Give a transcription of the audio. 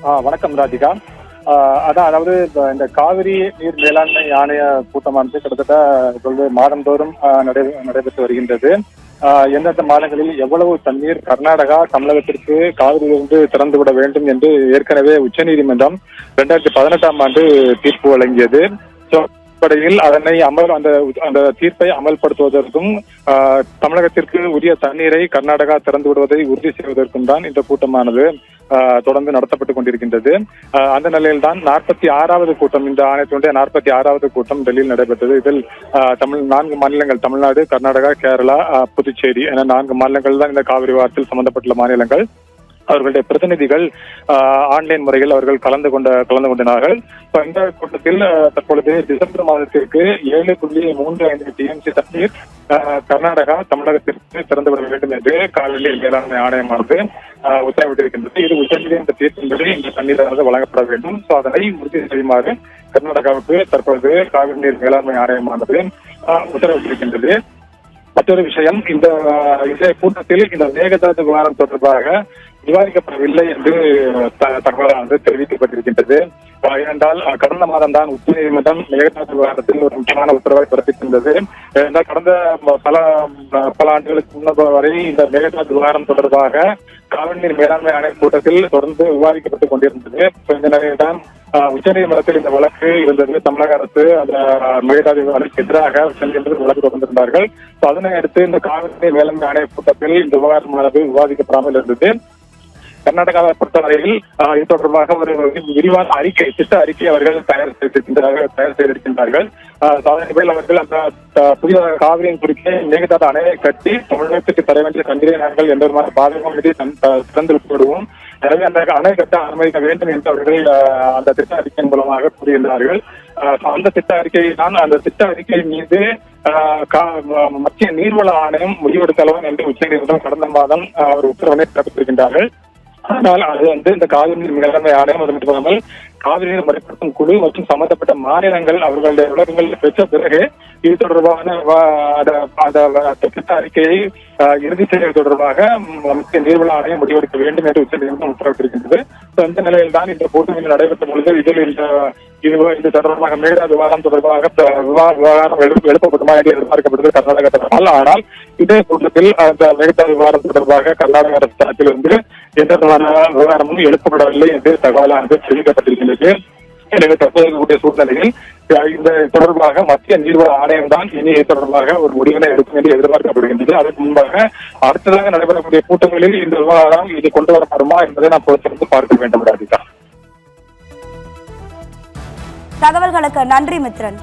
வணக்கம் ராஜிகா. அதாவது இந்த காவிரி நீர் மேலாண்மை ஆணைய கூட்டமானது கிட்டத்தட்ட மாதந்தோறும் நடைபெற்று வருகின்றது. எந்தெந்த மாதங்களில் எவ்வளவு தண்ணீர் கர்நாடகா தமிழகத்திற்கு காவிரியிலிருந்து திறந்துவிட வேண்டும் என்று ஏற்கனவே உச்சநீதிமன்றம் 2018ஆம் ஆண்டு தீர்ப்பு வழங்கியது. அடிப்படையில் அதனை அந்த தீர்ப்பை அமல்படுத்துவதற்கும் தமிழகத்திற்கு உரிய தண்ணீரை கர்நாடகா திறந்து விடுவதை உறுதி செய்வதற்கும் தான் இந்த கூட்டமானது தொடர்ந்து நடத்தப்பட்டுக் கொண்டிருக்கின்றது. அந்த நிலையில் தான் 46வது கூட்டம், இந்த ஆணையத்தினுடைய 46வது கூட்டம் டெல்லியில் நடைபெற்றது. இதில் 4 மாநிலங்கள், தமிழ்நாடு, கர்நாடகா, கேரளா, புதுச்சேரி என 4 மாநிலங்கள் தான் இந்த காவிரி விவகாரத்தில் சம்பந்தப்பட்டுள்ள மாநிலங்கள். அவர்களுடைய பிரதிநிதிகள் ஆன்லைன் முறையில் அவர்கள் கலந்து கொண்டனார்கள். இந்த கூட்டத்தில் தற்பொழுது டிசம்பர் மாதத்திற்கு 7.35 டிஎம்சி தண்ணீர் கர்நாடகா தமிழகத்திற்கு திறந்துவிட வேண்டும் என்று காவிரி மேலாண்மை ஆணையமானது உத்தரவிட்டிருக்கின்றது. இது உச்சநீதிமன்ற தீர்ப்பின்படி இந்த தண்ணீரானது வழங்கப்பட வேண்டும். அதனை உறுதி செய்யுமாறு கர்நாடகாவுக்கு தற்பொழுது காவிரி நீர் மேலாண்மை ஆணையமானது உத்தரவிட்டிருக்கின்றது. மற்றொரு விஷயம், இந்த கூட்டத்தில் இந்த மேகதாது விவகாரம் தொடர்பாக விவாதிக்கப்படவில்லை என்று தகவலானது தெரிவிக்கப்பட்டிருக்கின்றது. ஏனென்றால் கடந்த மாதம் தான் உச்சநீதிமன்றம் மேகதாது விவகாரத்தில் ஒரு முக்கியமான உத்தரவை பிறப்பித்திருந்தது. கடந்த பல ஆண்டுகளுக்கு முன்னதாக வரை இந்த மேகதாது விவகாரம் தொடர்பாக காவிரி நீர் மேலாண்மை ஆணைய கூட்டத்தில் தொடர்ந்து விவாதிக்கப்பட்டுக் கொண்டிருந்தது. இந்த நிலையில் தான் உச்சநீதிமன்றத்தில் இந்த வழக்கு இருந்தது. தமிழக அரசு அந்த மேகதாது விவகாரத்துக்கு எதிராக உச்சநீதிமன்றத்தில் வழக்கு தொடர்ந்திருந்தார்கள். அதனை அடுத்து இந்த காவிரி நீர் மேலாண்மை ஆணைய கூட்டத்தில் இந்த விவகாரமானது விவாதிக்கப்படாமல் இருந்தது. கர்நாடகாவை பொறுத்தவரையில் இது தொடர்பாக ஒரு விரிவான திட்ட அறிக்கை அவர்கள் தயார் செய்திருக்கின்றார்கள். அவர்கள் அந்த புதிய காவிரியின் குறுக்கே மேகதாது அணையை கட்டி தமிழகத்துக்கு தர வேண்டிய தண்ணீரை நாங்கள் எந்த விதமான பாதகமும் திறந்து விடுவோம், எனவே அந்த அணை கட்ட அனுமதிக்க வேண்டும் என்று அவர்கள் அந்த திட்ட அறிக்கையின் மூலமாக கூறியிருந்தார்கள். அந்த திட்ட அறிக்கையை தான் அந்த திட்ட அறிக்கை மீது மத்திய நீர்வள ஆணையம் முடிவெடுக்கலாம் என்று உச்சநீதிமன்றம் கடந்த மாதம் ஒரு உத்தரவினை பிறப்பித்திருக்கின்றார்கள். ஆனால் அது இந்த காவிரி நீர் மேலாண்மை ஆணையம், அது மட்டுமல்லாமல் காவிரி நீர் முறைப்படுத்தும் குழு மற்றும் சம்பந்தப்பட்ட மாநிலங்கள் அவர்களுடைய விளக்கங்கள் பெற்ற பிறகு இது தொடர்பான திட்ட அறிக்கையை இறுதி செய்வது தொடர்பாக மத்திய நீர்வள ஆணையம் முடிவெடுக்க வேண்டும் என்று உச்சநீதிமன்றம் உத்தரவிட்டிருக்கின்றது. இந்த நிலையில் தான் இந்த கூட்டணியில் நடைபெற்ற பொழுது இதில் இது தொடர்பாக மேகதாது விவகாரம் தொடர்பாக விவகாரம் எழுப்பப்படுமா என்று எதிர்பார்க்கப்படுகிறது கர்நாடக தரப்பால். ஆனால் இதே கூட்டத்தில் அந்த மேகதாது விவகாரம் தொடர்பாக கர்நாடக அரசு தரப்பிலிருந்து எந்த விதமான விவகாரமும் எழுப்பப்படவில்லை என்று தகவலானது தெரிவிக்கப்பட்டிருக்கிறது. எனவே தற்போதைய சூழ்நிலையில் இந்த தொடர்பாக மத்திய நீர்வள ஆணையம் தான் இனி தொடர்பாக ஒரு முடிவினை எடுக்கும் என்று எதிர்பார்க்கப்படுகின்றது. அதற்கு முன்பாக அடுத்ததாக நடைபெறக்கூடிய கூட்டங்களில் இந்த விவகாரம் இது கொண்டு வரப்படுமா என்பதை நாம் பொறுத்திருந்து பார்க்க வேண்டும். ராதிகா, தகவல்களுக்கு நன்றி மித்ரன்.